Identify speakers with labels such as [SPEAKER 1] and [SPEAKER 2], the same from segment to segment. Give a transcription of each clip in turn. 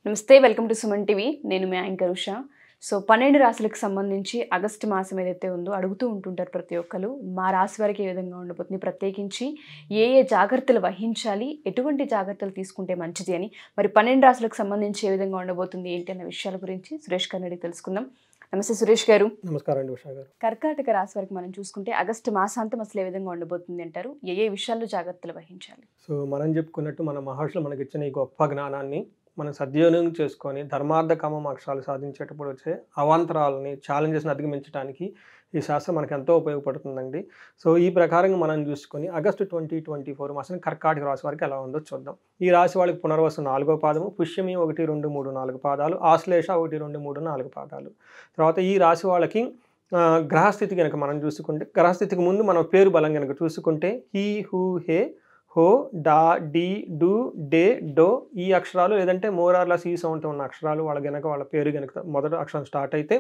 [SPEAKER 1] నమస్తే, welcome to Suman TV. నేను మీ anchor Usha. So 12 రాశులకు సంబంధించి ఆగస్టు మాసం ఏదైతే ఉందో అడుగుతూ ఉంటుంటారు ప్రతి ఒక్కరు. మా రాశి వారికి ఏ విధంగా ఉండబోతుంది, ప్రత్యేకించి ఏ ఏ జాగ్రత్తలు వహించాలి, ఎటువంటి జాగ్రత్తలు తీసుకుంటే మంచిది అని, మరి 12 రాశులకు సంబంధించి ఏ విధంగా ఉండబోతుంది ఏంటి అన్న విషయాల గురించి సురేష్ గారిని అడిగి తెలుసుకుందాం. నమస్తే సురేష్ గారు.
[SPEAKER 2] నమస్కారం అండి ఉషా గారు.
[SPEAKER 1] కర్కాటక రాశి వారికి మనం చూసుకుంటే ఆగస్టు మాసాంతం అసలు ఏ విధంగా ఉండబోతుంది అంటారు? ఏ ఏ విషయాల్లో జాగ్రత్తలు వహించాలి?
[SPEAKER 2] సో మనం చెప్పుకున్నట్టు మన మహర్షులు మనకి ఇచ్చిన ఈ గొప్ప జ్ఞానాన్ని మనం సద్వినియోగం చేసుకొని ధర్మార్థ కామ మోక్షాలు సాధించేటప్పుడు వచ్చే అవాంతరాలని ఛాలెంజెస్ని అధిగమించడానికి ఈ శాస్త్రం మనకు ఎంతో ఉపయోగపడుతుందండి. సో ఈ ప్రకారంగా మనం చూసుకొని ఆగస్టు 2024 మాసం కర్కాటక రాశి వారికి ఎలా ఉందో చూద్దాం. ఈ రాశి వాళ్ళకి పునర్వసు 4వ పాదము, పుష్యమి 1, 2, 3, 4 పాదాలు, ఆశ్లేష 1, 2, 3, 4 పాదాలు. తర్వాత ఈ రాశి వాళ్ళకి గ్రహస్థితి కనుక మనం చూసుకుంటే, గ్రహస్థితికి ముందు మనం పేరు బలం కనుక చూసుకుంటే హీ, హూ, హే, హో, డా, డి, డు, డే, డో ఈ అక్షరాలు లేదంటే మోరార్లస్ ఈ సౌండ్తో ఉన్న అక్షరాలు వాళ్ళ పేరు కనుక మొదటి అక్షరం స్టార్ట్ అయితే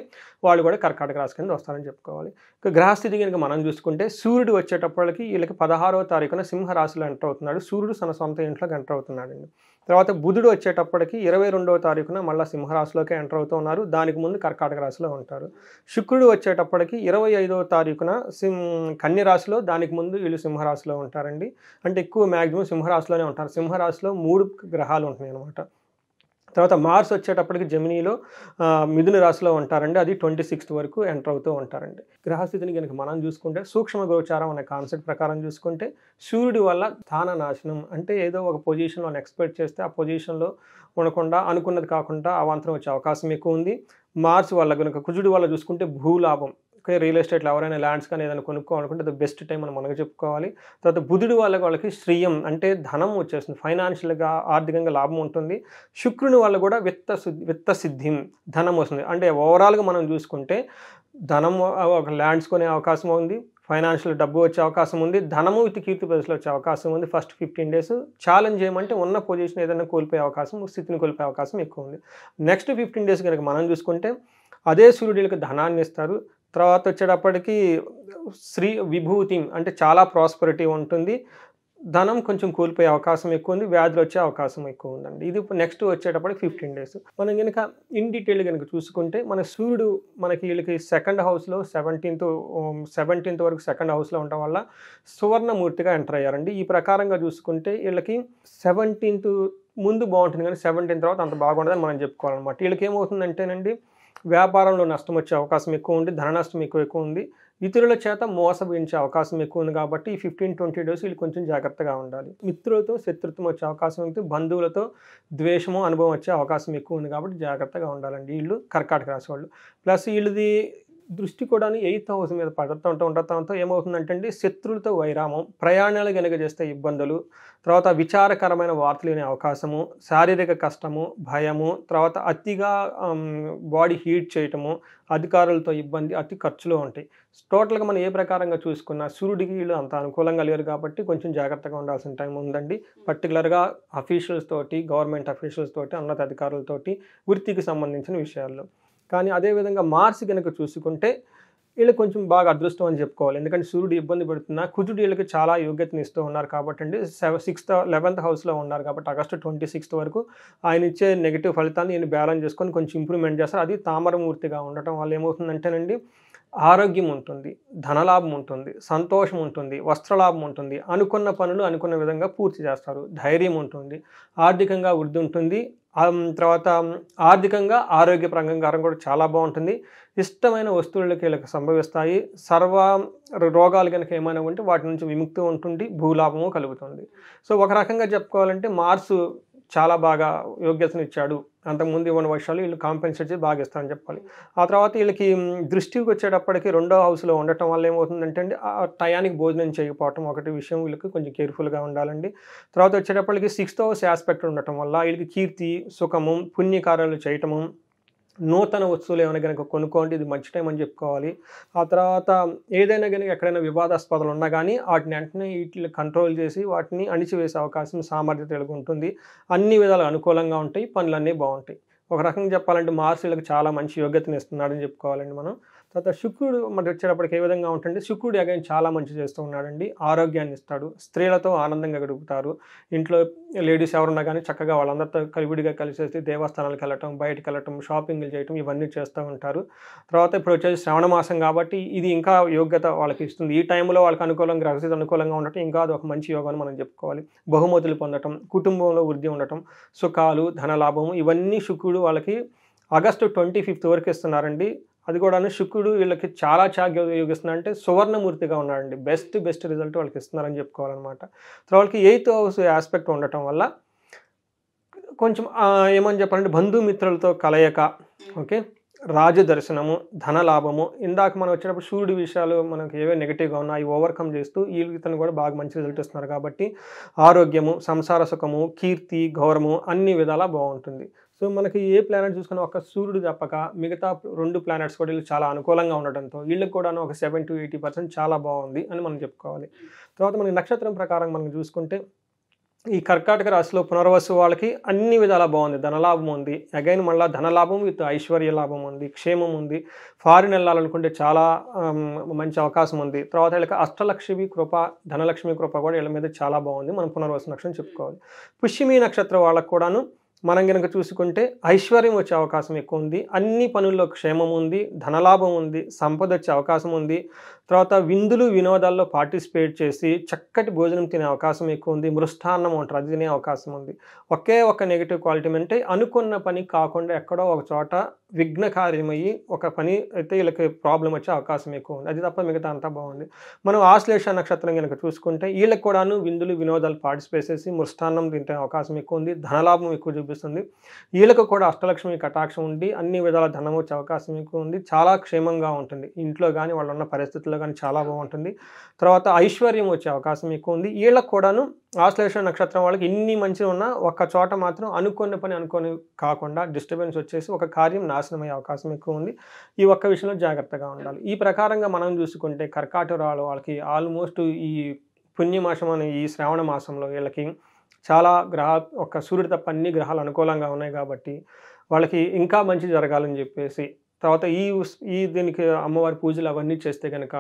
[SPEAKER 2] వాళ్ళు కూడా కర్కాటక రాశి కింద వస్తారని చెప్పుకోవాలి. ఇక గ్రహస్థితి కనుక మనం చూసుకుంటే సూర్యుడు వచ్చేటప్పటికి వీళ్ళకి 16వ తారీఖున సింహరాశిలో ఎంటర్ అవుతున్నాడు. సూర్యుడు తన సొంత ఇంట్లోకి ఎంటర్ అవుతున్నాడండి. తర్వాత బుధుడు వచ్చేటప్పటికి 22వ తారీఖున మళ్ళీ సింహరాశిలోకి ఎంటర్ అవుతూ ఉన్నారు. దానికి ముందు కర్కాటక రాశిలో ఉంటారు. శుక్రుడు వచ్చేటప్పటికి 25వ తారీఖున కన్య రాశిలో, దానికి ముందు వీళ్ళు సింహరాశిలో ఉంటారండి. అంటే ఎక్కువ మ్యాక్సిమం సింహరాశిలోనే ఉంటారు. సింహరాశిలో 3 గ్రహాలు ఉంటాయి అన్నమాట. తర్వాత మార్స్ వచ్చేటప్పటికి జమినీలో మిథున రాశిలో ఉంటారండి. అది 26th వరకు ఎంటర్ అవుతూ ఉంటారండి. గ్రహస్థితిని కనుక మనం చూసుకుంటే సూక్ష్మ గోచారం అనే కాన్సెప్ట్ ప్రకారం చూసుకుంటే సూర్యుడి వల్ల స్థాన నాశనం, అంటే ఏదో ఒక పొజిషన్లో ఎక్స్పెక్ట్ చేస్తే ఆ పొజిషన్లో ఉండకుండా అనుకున్నది కాకుండా అవాంతరం వచ్చే అవకాశం ఎక్కువ ఉంది. మార్స్ వల్ల కనుక కుజుడి వల్ల చూసుకుంటే భూలాభం, రియల్ ఎస్టేట్లో ఎవరైనా ల్యాండ్స్ కానీ ఏదైనా కొనుక్కోవాలనుకుంటే అది బెస్ట్ టైం అని మనకు చెప్పుకోవాలి. తర్వాత బుధుడి వాళ్ళకి శ్రీయం అంటే ధనం వచ్చేస్తుంది, ఫైనాన్షియల్గా ఆర్థికంగా లాభం ఉంటుంది. శుక్రుని వల్ల కూడా విత్త సిద్ధిం ధనం వస్తుంది. అంటే ఓవరాల్గా మనం చూసుకుంటే ధనం, ఒక ల్యాండ్స్ కొనే అవకాశం ఉంది, ఫైనాన్షియల్ డబ్బు వచ్చే అవకాశం ఉంది, ధనము విత్ కీర్తి ప్రదర్శనలో వచ్చే అవకాశం ఉంది. ఫస్ట్ 15 days ఛాలెంజ్ చేయమంటే ఉన్న పొజిషన్ ఏదైనా కోల్పోయే అవకాశం, స్థితిని కోల్పోయే అవకాశం ఎక్కువ ఉంది. నెక్స్ట్ 15 days కనుక మనం చూసుకుంటే అదే సూర్యుడికి ధనాన్ని ఇస్తారు. తర్వాత వచ్చేటప్పటికి శ్రీ విభూతి అంటే చాలా ప్రాస్పరిటీ ఉంటుంది, ధనం కొంచెం కోల్పోయే అవకాశం ఎక్కువ ఉంది, వ్యాధులు వచ్చే అవకాశం ఎక్కువ ఉందండి. ఇది నెక్స్ట్ వచ్చేటప్పటికి 15 days. మనం కనుక ఇన్ డీటెయిల్ కనుక చూసుకుంటే మన సూర్యుడు మనకి వీళ్ళకి 2nd హౌస్లో 17th వరకు 2nd హౌస్లో ఉండటం వల్ల సువర్ణమూర్తిగా ఎంటర్ అయ్యారండి. ఈ ప్రకారంగా చూసుకుంటే వీళ్ళకి 17th ముందు బాగుంటుంది కానీ 17th తర్వాత అంత బాగుండదని మనం చెప్పుకోవాలన్నమాట. వీళ్ళకి ఏమవుతుందంటేనండి వ్యాపారంలో నష్టం వచ్చే అవకాశం ఎక్కువ ఉంది, ధన నష్టం ఎక్కువ ఉంది, ఇతరుల చేత మోసగించే అవకాశం ఎక్కువ ఉంది. కాబట్టి ఈ 15-20 days వీళ్ళు కొంచెం జాగ్రత్తగా ఉండాలి. మిత్రులతో శత్రుత్వం వచ్చే అవకాశం ఉంది, బంధువులతో ద్వేషము అనుభవం వచ్చే అవకాశం ఎక్కువ ఉంది. కాబట్టి జాగ్రత్తగా ఉండాలండి వీళ్ళు కర్కాటక రాశి వాళ్ళు. ప్లస్ వీళ్ళది దృష్టి కూడా 8th హౌస్ మీద ఉండటంతో ఏమవుతుందంటే అండి శత్రులతో వైరామం, ప్రయాణాలు కనుక చేస్తే ఇబ్బందులు, తర్వాత విచారకరమైన వార్తలు వినే అవకాశము, శారీరక కష్టము, భయము, తర్వాత అతిగా బాడీ హీట్ చేయటము, అధికారులతో ఇబ్బంది, అతి ఖర్చులు ఉంటాయి. టోటల్గా మనం ఏ ప్రకారంగా చూసుకున్నా సూర్యుడికి వీళ్ళు అంత అనుకూలంగా లేరు కాబట్టి కొంచెం జాగ్రత్తగా ఉండాల్సిన టైం ఉందండి. పర్టికులర్గా అఫీషియల్స్ తోటి, గవర్నమెంట్ అఫీషియల్స్ తోటి, ఉన్నత అధికారులతోటి, వృత్తికి సంబంధించిన విషయాల్లో. కానీ అదేవిధంగా మార్స్ కనుక చూసుకుంటే వీళ్ళకి కొంచెం బాగా అదృష్టం అని చెప్పుకోవాలి. ఎందుకంటే సూర్యుడు ఇబ్బంది పెడుతున్నా కుజుడు వీళ్ళకి చాలా యోగ్యతను ఇస్తూ ఉన్నారు కాబట్టి అండి 11th హౌస్లో ఉన్నారు కాబట్టి ఆగస్టు 26th వరకు ఆయన ఇచ్చే నెగిటివ్ ఫలితాన్ని ఈయన బ్యాలెన్స్ చేసుకొని కొంచెం ఇంప్రూవ్మెంట్ చేస్తారు. అది తామరమూర్తిగా ఉండటం వల్ల ఏమవుతుందంటేనండి ఆరోగ్యం ఉంటుంది, ధనలాభం ఉంటుంది, సంతోషం ఉంటుంది, వస్త్రలాభం ఉంటుంది, అనుకున్న పనులు అనుకున్న విధంగా పూర్తి చేస్తారు, ధైర్యం ఉంటుంది, ఆర్థికంగా వృద్ధి ఉంటుంది, తర్వాత ఆర్థికంగా ఆరోగ్యపరంగా కూడా చాలా బాగుంటుంది. ఇష్టమైన వస్తువులకి వీళ్ళకి సంభవిస్తాయి. సర్వ రోగాలు కనుక ఏమైనా ఉంటే వాటి నుంచి విముక్తి ఉంటుంది, భూలాభము కలుగుతుంది. సో ఒక రకంగా చెప్పుకోవాలంటే మార్సు చాలా బాగా యోగ్యతను ఇచ్చాడు. అంతకుముందు ఇవ్వని వర్షాలు వీళ్ళు కాంపెన్సేట్ చేసి బాగా ఇస్తారని చెప్పాలి. ఆ తర్వాత వీళ్ళకి దృష్టికి వచ్చేటప్పటికి 2వ హౌస్లో ఉండటం వల్ల ఏమవుతుందంటే అండి టయానికి భోజనం చేయకపోవటం ఒకటి విషయం, వీళ్ళకి కొంచెం కేర్ఫుల్గా ఉండాలండి. తర్వాత వచ్చేటప్పటికి 6th house ఆస్పెక్ట్ ఉండటం వల్ల వీళ్ళకి కీర్తి, సుఖము, పుణ్యకార్యాలు చేయటము, నూతన వస్తువులు ఏమైనా కనుక కొనుక్కోండి, ఇది మంచి టైం అని చెప్పుకోవాలి. ఆ తర్వాత ఏదైనా కనుక ఎక్కడైనా వివాదాస్పదాలు ఉన్నా కానీ వాటిని వెంటనే వీటిని కంట్రోల్ చేసి వాటిని అణిచివేసే అవకాశం, సామర్థ్యత వీళ్ళకి ఉంటుంది. అన్ని విధాలు అనుకూలంగా ఉంటాయి, పనులన్నీ బాగుంటాయి. ఒక రకంగా చెప్పాలంటే మార్స్ వీళ్ళకి చాలా మంచి యోగ్యతను ఇస్తున్నాడని చెప్పుకోవాలండి మనం. తర్వాత శుక్రుడు మనకి వచ్చేటప్పటికి ఏ విధంగా ఉంటుంది, శుక్రుడు అగైన్ చాలా మంచి చేస్తూ ఉన్నాడండి. ఆరోగ్యాన్ని ఇస్తాడు, స్త్రీలతో ఆనందంగా గడుపుతారు. ఇంట్లో లేడీస్ ఎవరున్నా కానీ చక్కగా వాళ్ళందరితో కలివిడిగా కలిసేసి దేవస్థానాలకు వెళ్ళటం, బయటకు వెళ్ళటం, షాపింగ్లు చేయటం ఇవన్నీ చేస్తూ ఉంటారు. తర్వాత ఇప్పుడు వచ్చేసి శ్రావణ మాసం కాబట్టి ఇది ఇంకా యోగ్యత వాళ్ళకి ఇస్తుంది. ఈ టైంలో వాళ్ళకి అనుకూలంగా గ్రహస్థితి అనుకూలంగా ఉండటం ఇంకా అది ఒక మంచి యోగం అని మనం చెప్పుకోవాలి. బహుమతులు పొందటం, కుటుంబంలో వృద్ధి ఉండటం, సుఖాలు, ధనలాభము ఇవన్నీ శుక్రుడు వాళ్ళకి ఆగస్టు 25th వరకు ఇస్తున్నారండి. అది కూడాను శుక్రుడు వీళ్ళకి చాలా యోగిస్తున్నారు, అంటే సువర్ణమూర్తిగా ఉన్నాడండి. బెస్ట్ రిజల్ట్ వాళ్ళకి ఇస్తున్నారని చెప్పుకోవాలన్నమాట. తర్వాత వాళ్ళకి 8th హౌస్ ఆస్పెక్ట్ ఉండటం వల్ల కొంచెం ఏమని చెప్పాలంటే బంధుమిత్రులతో కలయిక, ఓకే, రాజదర్శనము, ధనలాభము. ఇందాక మనం వచ్చేటప్పుడు సూర్యుడి విషయాలు మనకి ఏవే నెగిటివ్గా ఉన్నా అవి ఓవర్కమ్ చేస్తూ వీళ్ళకి కూడా బాగా మంచి రిజల్ట్ ఇస్తున్నారు కాబట్టి ఆరోగ్యము, సంసార సుఖము, కీర్తి, గౌరవము అన్ని విధాలా బాగుంటుంది. సో మనకి ఏ ప్లానెట్ చూసుకున్నా ఒక సూర్యుడు తప్పక మిగతా 2 ప్లానెట్స్ కూడా వీళ్ళు చాలా అనుకూలంగా ఉండటంతో వీళ్ళకి కూడా ఒక 70 to 80% చాలా బాగుంది అని మనం చెప్పుకోవాలి. తర్వాత మనకి నక్షత్రం ప్రకారం మనం చూసుకుంటే ఈ కర్కాటక రాశిలో పునర్వసు వాళ్ళకి అన్ని విధాలా బాగుంది. ధనలాభం ఉంది, అగైన్ మళ్ళీ ధనలాభం విత్ ఐశ్వర్య లాభం ఉంది, క్షేమం ఉంది. ఫారిన్ వెళ్ళాలనుకుంటే చాలా మంచి అవకాశం ఉంది. తర్వాత వీళ్ళకి అష్టలక్ష్మి కృప, ధనలక్ష్మి కృప కూడా వీళ్ళ మీద చాలా బాగుంది. మనం పునర్వసు నక్షత్రం చెప్పుకోవాలి. పుష్యమి నక్షత్రం వాళ్ళకు కూడాను మనం కనుక చూసుకుంటే ఐశ్వర్యం వచ్చే అవకాశం ఎక్కువ ఉంది, అన్ని పనుల్లో క్షేమం ఉంది, ధనలాభం ఉంది, సంపద వచ్చే అవకాశం ఉంది. తర్వాత విందులు వినోదాల్లో పార్టిసిపేట్ చేసి చక్కటి భోజనం తినే అవకాశం ఎక్కువ ఉంది. మృష్టాన్నం అంటారు, అది తినే అవకాశం ఉంది. ఒకే ఒక నెగిటివ్ క్వాలిటీ అంటే అనుకున్న పని కాకుండా ఎక్కడో ఒక చోట విఘ్నకార్యమయ్యి ఒక పని అయితే వీళ్ళకి ప్రాబ్లం వచ్చే అవకాశం ఎక్కువ ఉంది. అది తప్ప మిగతా అంతా బాగుంది. మనం ఆశ్లేష నక్షత్రం కనుక చూసుకుంటే వీళ్ళకి కూడాను విందులు వినోదాలు పార్టిసిపేట్ చేసి మృష్టాన్నం తింటే అవకాశం ఎక్కువ ఉంది, ధనలాభం ఎక్కువ చూపిస్తుంది. వీళ్ళకు కూడా అష్టలక్ష్మి కటాక్షం ఉండి అన్ని విధాల ధనం వచ్చే అవకాశం ఎక్కువ ఉంది. చాలా క్షేమంగా ఉంటుంది, ఇంట్లో కానీ వాళ్ళు ఉన్న పరిస్థితుల్లో కానీ చాలా బాగుంటుంది. తర్వాత ఐశ్వర్యం వచ్చే అవకాశం ఎక్కువ ఉంది. వీళ్ళకు కూడాను ఆశ్లేష నక్షత్రం వాళ్ళకి ఇన్ని మంచిగా ఉన్నా ఒక్క చోట మాత్రం అనుకున్న పని అనుకొని కాకుండా డిస్టర్బెన్స్ వచ్చేసి ఒక కార్యం నాశనం అయ్యే అవకాశం ఎక్కువ ఉంది. ఈ ఒక్క విషయంలో జాగ్రత్తగా ఉండాలి. ఈ ప్రకారంగా మనం చూసుకుంటే కర్కాటక వాళ్ళకి ఆల్మోస్ట్ ఈ పుణ్యమాసం అనే ఈ శ్రావణ మాసంలో వీళ్ళకి చాలా ఒక సూర్యుడు తప్ప అన్ని గ్రహాలు అనుకూలంగా ఉన్నాయి కాబట్టి వాళ్ళకి ఇంకా మంచి జరగాలని చెప్పేసి, తర్వాత ఈ దీనికి అమ్మవారి పూజలు అవన్నీ చేస్తే కనుక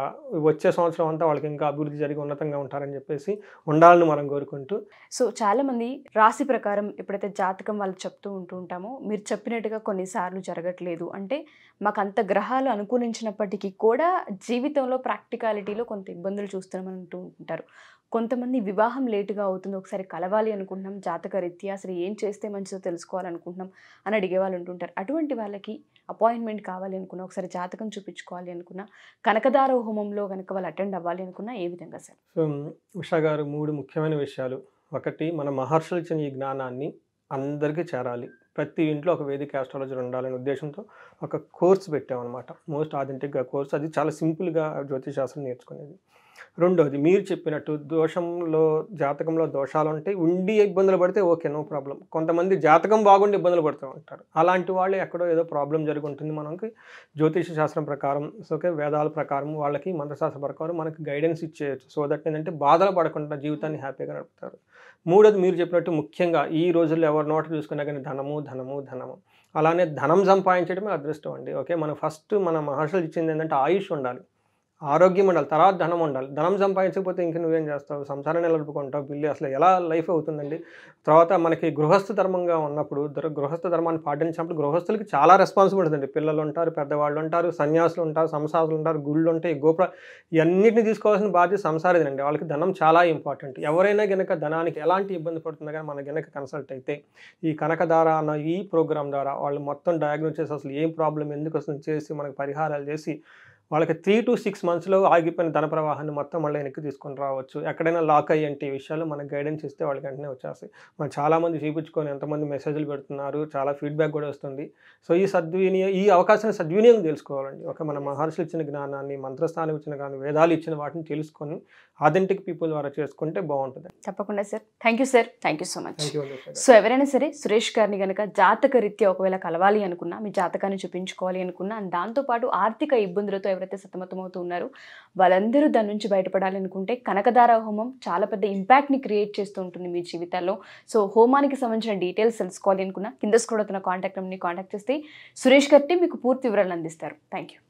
[SPEAKER 2] వచ్చే సంవత్సరం అంతా వాళ్ళకి ఇంకా అభివృద్ధి జరిగి ఉన్నతంగా ఉంటారని చెప్పేసి ఉండాలని మనం కోరుకుంటూ.
[SPEAKER 1] సో చాలామంది రాశి ప్రకారం ఎప్పుడైతే జాతకం వాళ్ళు చెప్తూ ఉంటామో మీరు చెప్పినట్టుగా కొన్నిసార్లు జరగట్లేదు అంటే మాకు అంత గ్రహాలు అనుకూలించినప్పటికీ కూడా జీవితంలో ప్రాక్టికాలిటీలో కొంత ఇబ్బందులు చూస్తున్నామని అంటూ ఉంటారు. కొంతమంది వివాహం లేటుగా అవుతుంది, ఒకసారి కలవాలి అనుకుంటున్నాం, జాతక రీత్యా అసలు ఏం చేస్తే మంచిదో తెలుసుకోవాలనుకుంటున్నాం అని అడిగే వాళ్ళు ఉంటుంటారు. అటువంటి వాళ్ళకి అపాయింట్మెంట్ కావాలి అనుకున్నా, ఒకసారి జాతకం చూపించుకోవాలి అనుకున్నా, కనకదార హోమంలో కనుక వాళ్ళు అటెండ్ అవ్వాలి అనుకున్నా ఏ విధంగా సార్?
[SPEAKER 2] సో ఉషా గారు 3 ముఖ్యమైన విషయాలు. ఒకటి, మన మహర్షులు ఇచ్చిన ఈ జ్ఞానాన్ని అందరికీ చేరాలి, ప్రతి ఇంట్లో ఒక వేదిక ఆస్ట్రాలజర్ ఉండాలనే ఉద్దేశంతో ఒక కోర్స్ పెట్టామన్నమాట. మోస్ట్ ఆథెంటిక్గా కోర్స్, అది చాలా సింపుల్గా జ్యోతిషాస్త్రం నేర్చుకునేది. రెండోది, మీరు చెప్పినట్టు జాతకంలో దోషాలు ఉంటాయి, ఉండి ఇబ్బందులు పడితే ఓకే, నో ప్రాబ్లం. కొంతమంది జాతకం బాగుండి ఇబ్బందులు పడుతూ ఉంటారు, అలాంటి వాళ్ళు ఎక్కడో ఏదో ప్రాబ్లం జరిగి ఉంటుంది. మనకి జ్యోతిష శాస్త్రం ప్రకారం, ఓకే, వేదాల ప్రకారం వాళ్ళకి మంత్రశాస్త్ర ప్రకారం మనకి గైడెన్స్ ఇచ్చేయచ్చు. సో దట్ ఏంటంటే బాధలు పడకుండా జీవితాన్ని హ్యాపీగా నడుపుతారు. మూడోది, మీరు చెప్పినట్టు ముఖ్యంగా ఈ రోజుల్లో ఎవరి నోట చూసుకున్నా కానీ ధనము. అలానే ధనం సంపాదించడమే అదృష్టం అండి. ఓకే, మన మహర్షులు ఇచ్చింది ఏంటంటే ఆయుష్ ఉండాలి, ఆరోగ్యం ఉండాలి, తర్వాత ధనం ఉండాలి. ధనం సంపాదించకపోతే ఇంక నువ్వేం చేస్తావు, సంసారాన్ని నిలబడుకుంటావు, బిల్లు అసలు ఎలా లైఫ్ అవుతుందండి. తర్వాత మనకి గృహస్థ ధర్మంగా ఉన్నప్పుడు, గృహస్థ ధర్మాన్ని పాటించినప్పుడు గృహస్థులకి చాలా రెస్పాన్సిబిలిటీ ఉంటుంది. పిల్లలు ఉంటారు, పెద్దవాళ్ళు ఉంటారు, సన్యాసులు ఉంటారు, సంసారాలు ఉంటారు, గుళ్ళు ఉంటాయి, ఇవన్నిటిని తీసుకోవాల్సిన బాధ్యత సంసారిదండి. వాళ్ళకి ధనం చాలా ఇంపార్టెంట్. ఎవరైనా గనక ధనానికి ఎలాంటి ఇబ్బంది పడుతుందో కానీ మన గనక కన్సల్ట్ అయితే ఈ కనకదార అన్న ఈ ప్రోగ్రామ్ ద్వారా వాళ్ళు మొత్తం డయాగ్నోస్ చేసి అసలు ఏం ప్రాబ్లం ఎందుకు వస్తుంది చేసి మనకి పరిహారాలు చేసి వాళ్ళకి 3 to 6 monthsలో ఆగిపోయిన ధన ప్రవాహాన్ని మొత్తం మళ్ళీ వెనక్కి తీసుకొని రావచ్చు. ఎక్కడైనా లాక్ అయ్యేంటి విషయాలు మనకు గైడెన్స్ ఇస్తే వాళ్ళకి వెంటనే వచ్చేస్తాయి. మనం చాలామంది చూపించుకొని ఎంతమంది మెసేజ్లు పెడుతున్నారు, చాలా ఫీడ్బ్యాక్ కూడా వస్తుంది. సో ఈ అవకాశాన్ని సద్వినియోగం తెలుసుకోవాలండి. మన మహర్షులు ఇచ్చిన జ్ఞానాన్ని, మంత్రస్థానం ఇచ్చిన జ్ఞానం, వేదాలు ఇచ్చిన వాటిని తెలుసుకొని ఆథెంటిక్ పీపుల్ ద్వారా చేసుకుంటే బాగుంటుంది.
[SPEAKER 1] తప్పకుండా sir. Thank you sir, thank you so much. So ఎవరైనా సరే సురేష్ గారిని కనుక జాతక రీత్యా ఒకవేళ కలవాలి అనుకున్నా, మీ జాతకాన్ని చూపించుకోవాలి అనుకున్నా, దాంతోపాటు ఆర్థిక ఇబ్బందులతో ఎవరైతే సతమతమవుతూ ఉన్నారో వాళ్ళందరూ దాని నుంచి బయటపడాలనుకుంటే కనకదార హోమం చాలా పెద్ద ఇంపాక్ట్ని క్రియేట్ చేస్తూ ఉంటుంది మీ జీవితాల్లో. సో హోమానికి సంబంధించిన డీటెయిల్స్ తెలుసుకోవాలి అనుకున్నా కింద స్క్రోల్ అవుతున్న కాంటాక్ట్ నెంబర్ని కాంటాక్ట్ చేస్తే సురేష్ గారి మీకు పూర్తి వివరాలు అందిస్తారు. Thank you.